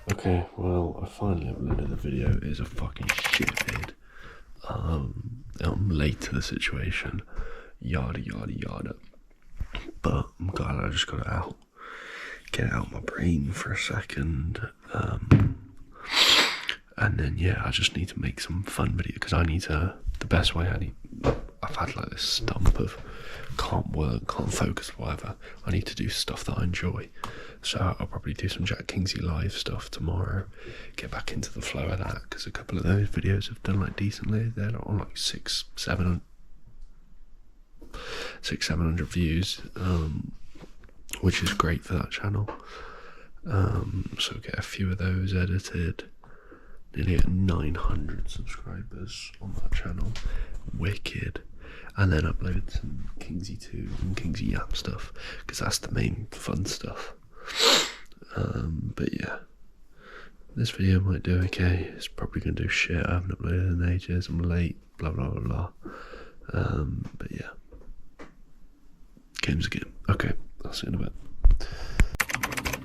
Okay, well, I finally uploaded the video. It is a fucking shit vid. I'm late to the situation. Yada, yada, yada. But I'm glad I just got it out. Get it out of my brain for a second. And then, yeah, I just need to make some fun video because I need to, the best way I've had like this stump of can't work, can't focus, whatever. I need to do stuff that I enjoy. So I'll probably do some Jack Kingsley live stuff tomorrow. Get back into the flow of that because a couple of those videos have done like decently. They're on like 600-700 views, which is great for that channel. So get a few of those edited. Nearly at 900 subscribers on that channel. Wicked. And then upload some Kingsy 2 and Kingsy Yap stuff because that's the main fun stuff. But yeah, this video might do okay. It's probably gonna do shit. I haven't uploaded in ages. I'm late. Blah blah blah blah. But yeah, game's a game. Okay, I'll see you in a bit.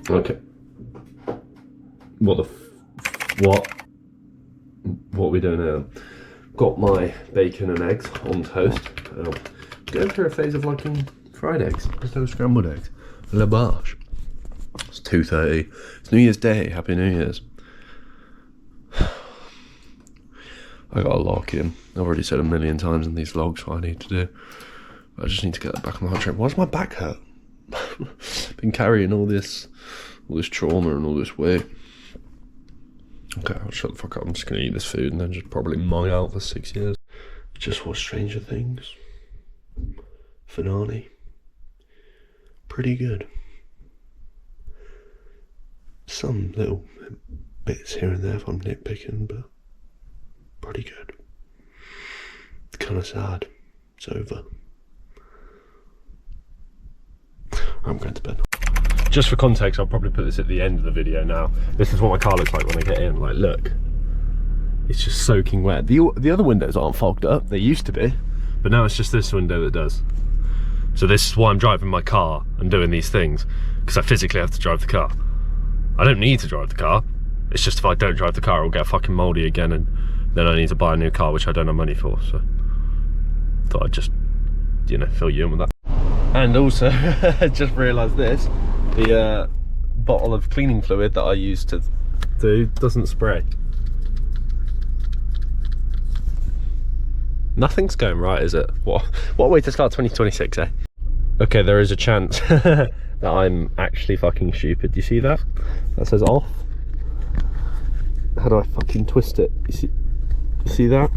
Okay. What are we doing now? Got my bacon and eggs on toast. Going through a phase of liking fried eggs instead of scrambled eggs. La barge. It's 2:30. It's New Year's Day. Happy New Year's. I got a lock in. I've already said a million times in these vlogs what I need to do. I just need to get that back on the hot track. Why does my back hurt? Been carrying all this trauma and all this weight. Okay, I'll shut the fuck up. I'm just gonna eat this food and then just probably mung out for 6 years. Just watched Stranger Things. Finale. Pretty good. Some little bits here and there if I'm nitpicking, but pretty good. It's kind of sad. It's over. I'm going to bed. Just for context, I'll probably put this at the end of the video now. This is what my car looks like when I get in. Like, look. It's just soaking wet. The other windows aren't fogged up. They used to be. But now it's just this window that does. So this is why I'm driving my car and doing these things. Because I physically have to drive the car. I don't need to drive the car. It's just if I don't drive the car, it'll get fucking mouldy again. And then I need to buy a new car, which I don't have money for. So thought I'd just, you know, fill you in with that. And also, just realised this. The bottle of cleaning fluid that I use to do doesn't spray. Nothing's going right, is it? What a way to start 2026, eh? Okay, there is a chance that I'm actually fucking stupid. Do you see that? That says off. How do I fucking twist it? You see that?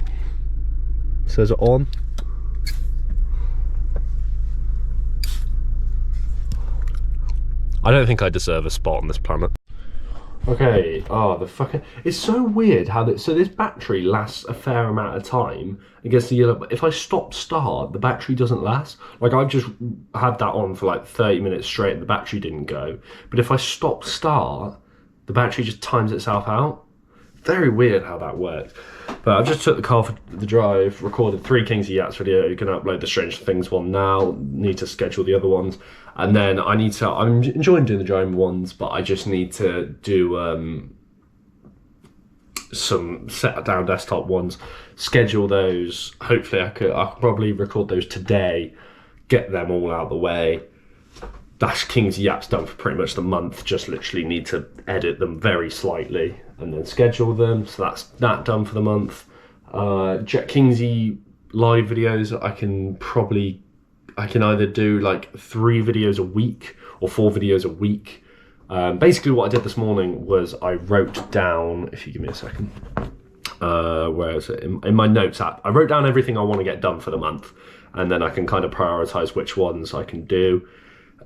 It says on. I don't think I deserve a spot on this planet. Okay, the fucking... It's so weird how so this battery lasts a fair amount of time against the yellow, but if I start, the battery doesn't last. Like, I've just had that on for like 30 minutes straight and the battery didn't go. But if I start, the battery just times itself out. Very weird how that works. But I've just took the car for the drive, recorded 3 Kingsley Yats video. You can upload the Stranger Things one now. Need to schedule the other ones. And then I'm enjoying doing the driving ones, but I just need to do some set down desktop ones, schedule those. Hopefully I could probably record those today, get them all out of the way. That's Kingsley Yaps done for pretty much the month. Just literally need to edit them very slightly and then schedule them. So that's that done for the month. Jack Kingsley live videos, I can either do like 3 videos a week or 4 videos a week. Basically what I did this morning was I wrote down, if you give me a second, where is it? In my notes app, I wrote down everything I want to get done for the month, and then I can kind of prioritize which ones I can do.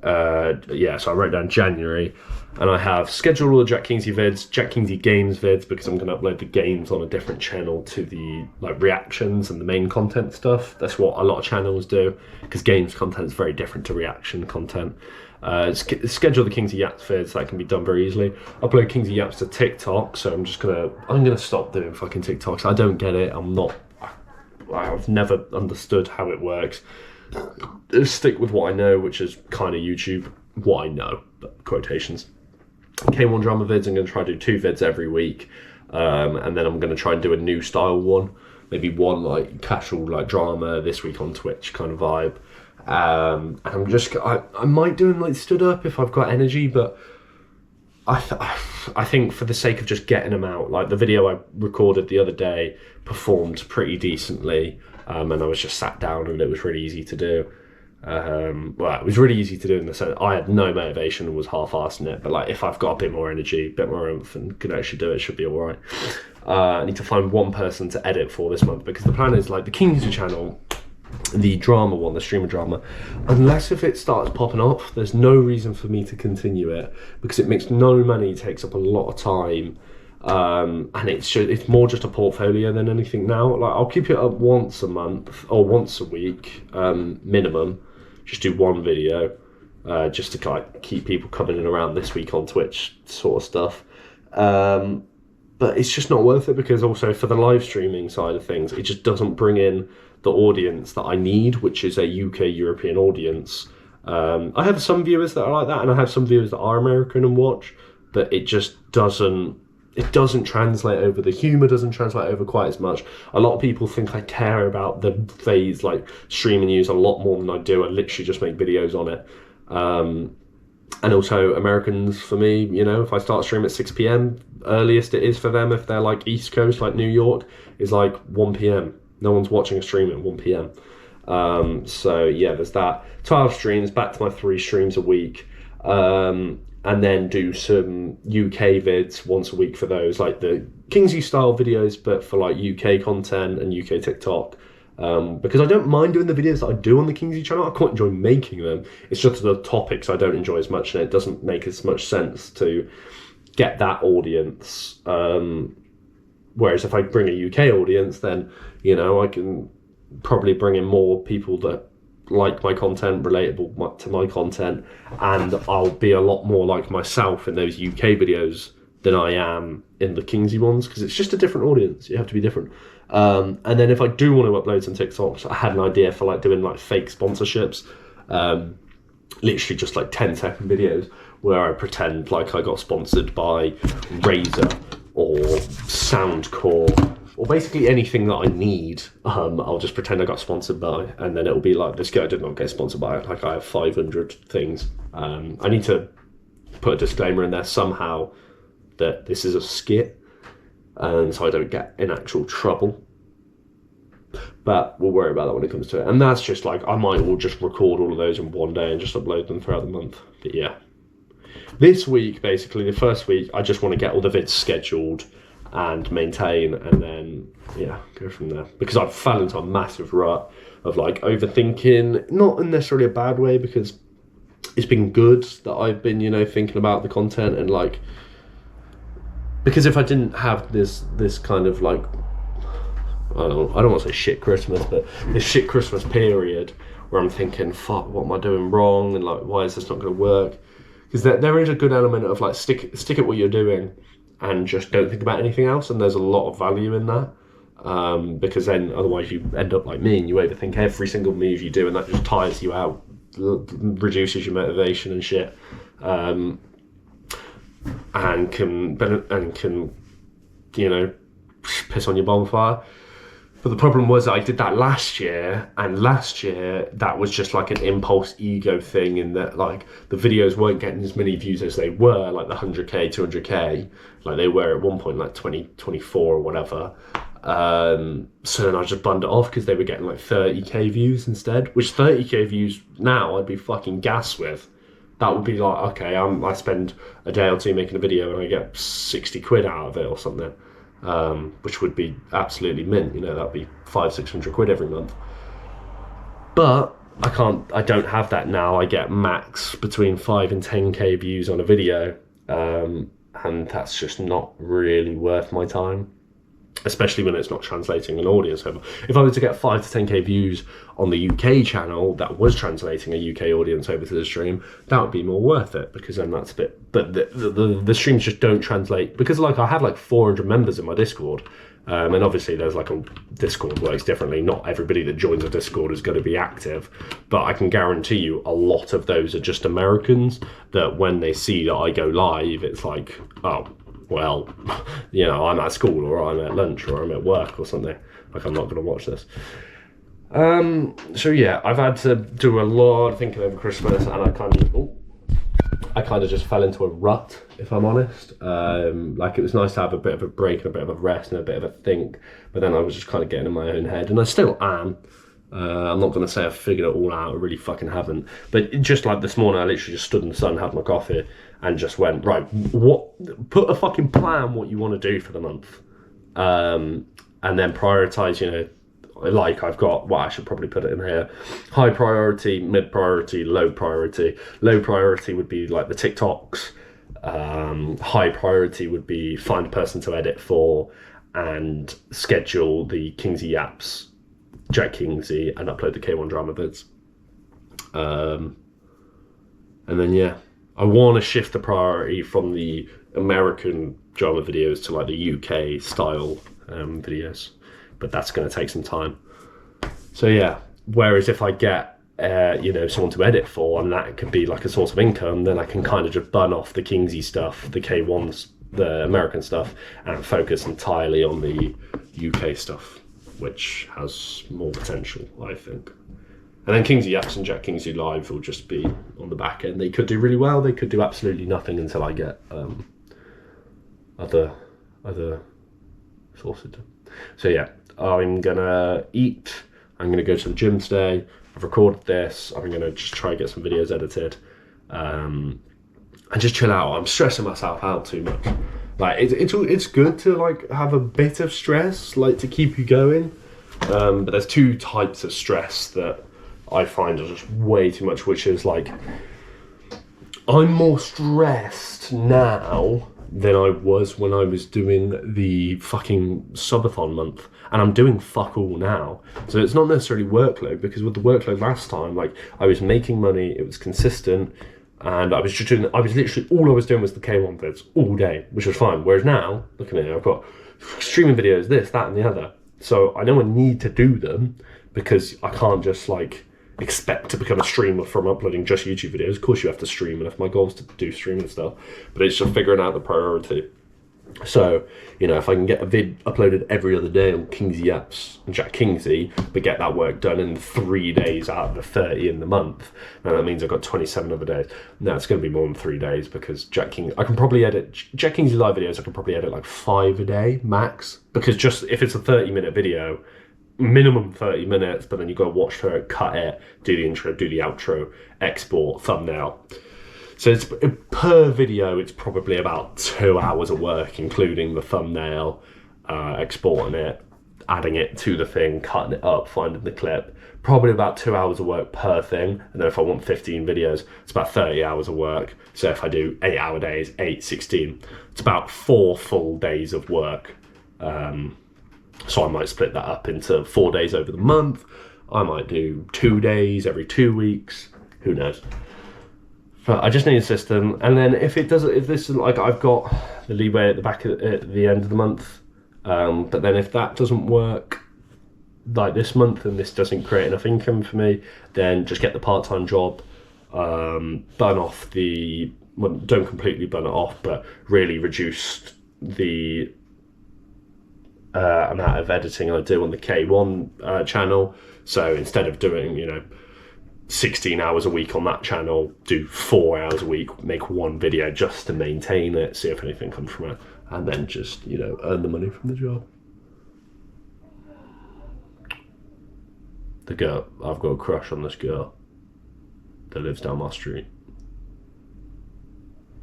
Yeah, so I wrote down January, and I have scheduled all the Jack Kingsley vids, Jack Kingsley games vids, because I'm going to upload the games on a different channel to the like reactions and the main content stuff. That's what a lot of channels do, because games content is very different to reaction content. Schedule the Kingsley Yaps vids, that can be done very easily. Upload Kingsley Yaps to TikTok, so I'm gonna stop doing fucking TikToks. I don't get it. I've never understood how it works. Stick with what I know, which is kind of YouTube. What I know, but quotations. K1 drama vids. I'm going to try to do 2 vids every week. And then I'm going to try and do a new style one. Maybe one like casual like drama this week on Twitch kind of vibe. And I might do them like stood up if I've got energy, but I think for the sake of just getting them out, like the video I recorded the other day performed pretty decently, and I was just sat down and it was really easy to do. Well, it was really easy to do in the sense I had no motivation and was half-assing it, but like if I've got a bit more energy, a bit more oomph and can actually do it, it should be alright. I need to find one person to edit for this month, because the plan is like the Kingsley channel, the drama one, the streamer drama, unless if it starts popping off, there's no reason for me to continue it, because it makes no money, takes up a lot of time, and it's more just a portfolio than anything now. Like I'll keep it up once a month or once a week, minimum. Just do one video, just to like keep people coming in around this week on Twitch sort of stuff. But it's just not worth it, because also for the live streaming side of things, it just doesn't bring in the audience that I need, which is a UK European audience. I have some viewers that are like that, and I have some viewers that are American and watch, but it just doesn't translate over. The humour doesn't translate over quite as much. A lot of people think I care about the phase, like streaming news, a lot more than I do. I literally just make videos on it. And also Americans, for me, you know, if I start streaming at 6 p.m, earliest it is for them, if they're like East Coast, like New York, is like 1 p.m. No one's watching a stream at 1 p.m. So yeah, there's that. 12 streams, back to my 3 streams a week. And then do some UK vids once a week for those, like the Kingsley style videos, but for like UK content and UK TikTok. Because I don't mind doing the videos that I do on the Kingsley channel. I quite enjoy making them. It's just the topics I don't enjoy as much, and it doesn't make as much sense to get that audience. Whereas if I bring a UK audience, then, you know, I can probably bring in more people that like my content, relatable to my content, and I'll be a lot more like myself in those UK videos than I am in the Kingsley ones, because it's just a different audience. You have to be different. And then if I do want to upload some TikToks, I had an idea for like doing like fake sponsorships, literally just like 10-second videos where I pretend like I got sponsored by Razer or Soundcore, or basically anything that I need. I'll just pretend I got sponsored by, and then it'll be like, this guy did not get sponsored by. Like I have 500 things. I need to put a disclaimer in there somehow that this is a skit, and so I don't get in actual trouble. But we'll worry about that when it comes to it. And that's just like, I might all just record all of those in one day and just upload them throughout the month. But yeah. This week, basically, the first week, I just want to get all the vids scheduled and maintain, and then, yeah, go from there. Because I've fell into a massive rut of, like, overthinking, not in necessarily a bad way, because it's been good that I've been, you know, thinking about the content, and, like, because if I didn't have this kind of, like, I don't want to say shit Christmas, but this shit Christmas period where I'm thinking, fuck, what am I doing wrong, and, like, why is this not going to work? Because there is a good element of, like, stick at what you're doing and just don't think about anything else, and there's a lot of value in that, because then otherwise you end up like me and you overthink every single move you do, and that just tires you out, reduces your motivation and shit, and can you know, piss on your bonfire. But the problem was I did that last year, and last year that was just like an impulse ego thing, in that like the videos weren't getting as many views as they were, like the 100k, 200k, like they were at one point, like 2024 or whatever. So then I just burned it off because they were getting like 30k views instead, which 30k views now I'd be fucking gassed with. That would be like, okay, I spend a day or two making a video and I get 60 quid out of it or something. Which would be absolutely mint, you know, that'd be 500-600 quid every month. But I don't have that now. I get max between 5 and 10k views on a video, and that's just not really worth my time. especially when it's not translating an audience over. If I were to get 5 to 10k views on the UK channel that was translating a UK audience over to the stream, that would be more worth it, because then that's a bit. But the streams just don't translate, because like I have like 400 members in my Discord, and obviously there's like a Discord works differently. Not everybody that joins a Discord is going to be active, but I can guarantee you a lot of those are just Americans that when they see that I go live, it's like, oh, well, you know, I'm at school, or I'm at lunch, or I'm at work or something. Like, I'm not going to watch this. So yeah, I've had to do a lot of thinking over Christmas, and I kind of just fell into a rut, if I'm honest. Like, it was nice to have a bit of a break and a bit of a rest and a bit of a think, but then I was just kind of getting in my own head, and I still am. I'm not going to say I've figured it all out. I really fucking haven't. But just like this morning, I literally just stood in the sun, had my coffee, and just went, right, put a fucking plan what you want to do for the month. And then prioritize, you know, like I've got, well, I should probably put it in here. High priority, mid priority, low priority. Low priority would be like the TikToks. High priority would be find a person to edit for and schedule the Kingsy Yaps, Jack Kingsy, and upload the K1 drama vids. And then, yeah, I want to shift the priority from the American drama videos to like the UK style videos, but that's going to take some time. So yeah, whereas if I get you know, someone to edit for, and that could be like a source of income, then I can kind of just burn off the Kingsy stuff, the K1s, the American stuff, and focus entirely on the UK stuff, which has more potential, I think. And then Kingsy Yaps and Jack Kingsy Live will just be on the back end. They could do really well, they could do absolutely nothing until I get other sources. So yeah, I'm gonna eat, I'm gonna go to the gym today, I've recorded this, I'm gonna just try and get some videos edited, and just chill out. I'm stressing myself out too much. Like, it's good to like have a bit of stress, like, to keep you going, but there's two types of stress that I find are just way too much, which is like, I'm more stressed now than I was when I was doing the fucking subathon month, and I'm doing fuck all now. So it's not necessarily workload, because with the workload last time, like, I was making money, it was consistent, and I was just doing, I was literally, all I was doing was the K1 vids all day, which was fine. Whereas now, look at me, I've got streaming videos, this, that, and the other. So I know I need to do them, because I can't just like expect to become a streamer from uploading just YouTube videos. Of course you have to stream, and if my goal is to do streaming stuff, but it's just figuring out the priority. So, you know, if I can get a vid uploaded every other day on Kingsy Apps and Jack Kingsy, but get that work done in 3 days out of the 30 in the month, then that means I've got 27 other days. Now it's going to be more than 3 days, because Jack King, I can probably edit Jack Kingsy live videos. I can probably edit like 5 a day max, because just if it's a 30-minute video, minimum 30 minutes, but then you got to watch her, cut it, do the intro, do the outro, export, thumbnail. So it's per video, it's probably about 2 hours of work, including the thumbnail, exporting it, adding it to the thing, cutting it up, finding the clip. Probably about 2 hours of work per thing. And then if I want 15 videos, it's about 30 hours of work. So if I do 8-hour days, 8, 16, it's about 4 full days of work. So I might split that up into 4 days over the month. I might do 2 days every 2 weeks. Who knows? But I just need a system. And then if this is like, I've got the leeway at the back at the end of the month. But then if that doesn't work like this month, and this doesn't create enough income for me, then just get the part-time job, burn off the, well, don't completely burn it off, but really reduce the amount of editing I do on the K1 channel. So instead of doing, you know, 16 hours a week on that channel, do 4 hours a week, make 1 video just to maintain it, see if anything comes from it, and then just, you know, earn the money from the job. The girl, I've got a crush on this girl that lives down my street.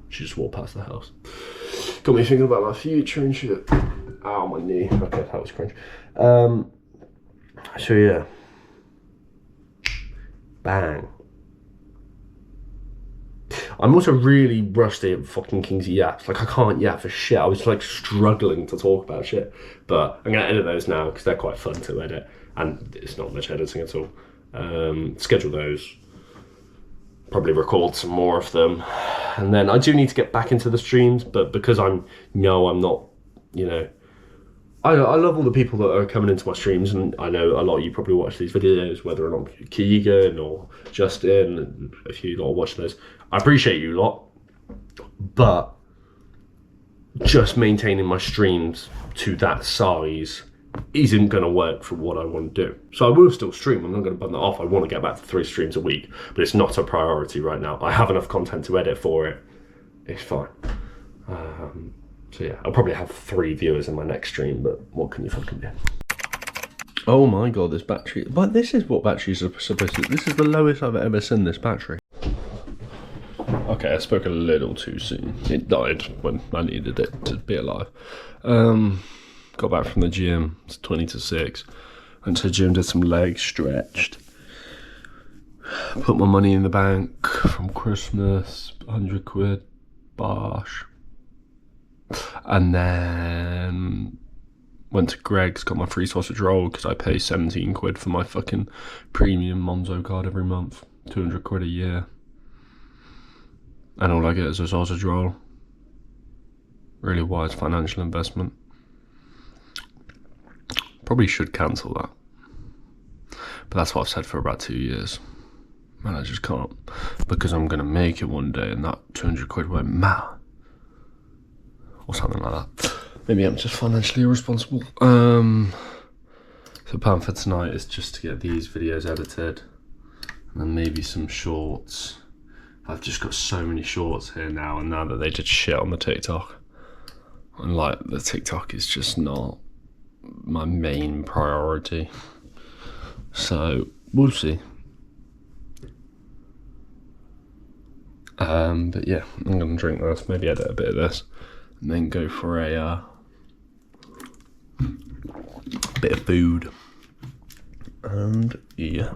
She just walked past the house. Got me thinking about my future and shit. Ow, my knee. Okay, that was cringe. So yeah. Bang. I'm also really rusty at fucking King's yaps. Like, I can't yap for shit. I was like struggling to talk about shit. But I'm going to edit those now because they're quite fun to edit. And it's not much editing at all. Schedule those. Probably record some more of them. And then I do need to get back into the streams. But because I'm not, you know... I love all the people that are coming into my streams, and I know a lot of you probably watch these videos, whether or not Keegan or Justin, and if you lot watch those. I appreciate you lot, but just maintaining my streams to that size isn't going to work for what I want to do. So I will still stream. I'm not going to bun that off. I want to get back to 3 streams a week, but it's not a priority right now. I have enough content to edit for it. It's fine. So yeah, I'll probably have 3 viewers in my next stream, but what can you fucking do? Oh my god, this battery. But this is what batteries are supposed to... This is the lowest I've ever seen this battery. Okay, I spoke a little too soon. It died when I needed it to be alive. Got back from the gym. It's 20 to 6. Went to the gym, did some legs, stretched. Put my money in the bank from Christmas. 100 quid. Bosh. And then went to Greg's, got my free sausage roll because I pay 17 quid for my fucking premium Monzo card every month. 200 quid a year. And all I get is a sausage roll. Really wise financial investment. Probably should cancel that. But that's what I've said for about 2 years. And I just can't. Because I'm going to make it one day and that 200 quid won't matter. Or something like that. Maybe I'm just financially irresponsible. So the plan for tonight is just to get these videos edited. And then maybe some shorts. I've just got so many shorts here now, and now that they did shit on the TikTok. And like, the TikTok is just not my main priority. So, we'll see. But yeah, I'm gonna drink this, maybe edit a bit of this. And then go for a bit of food. And yeah.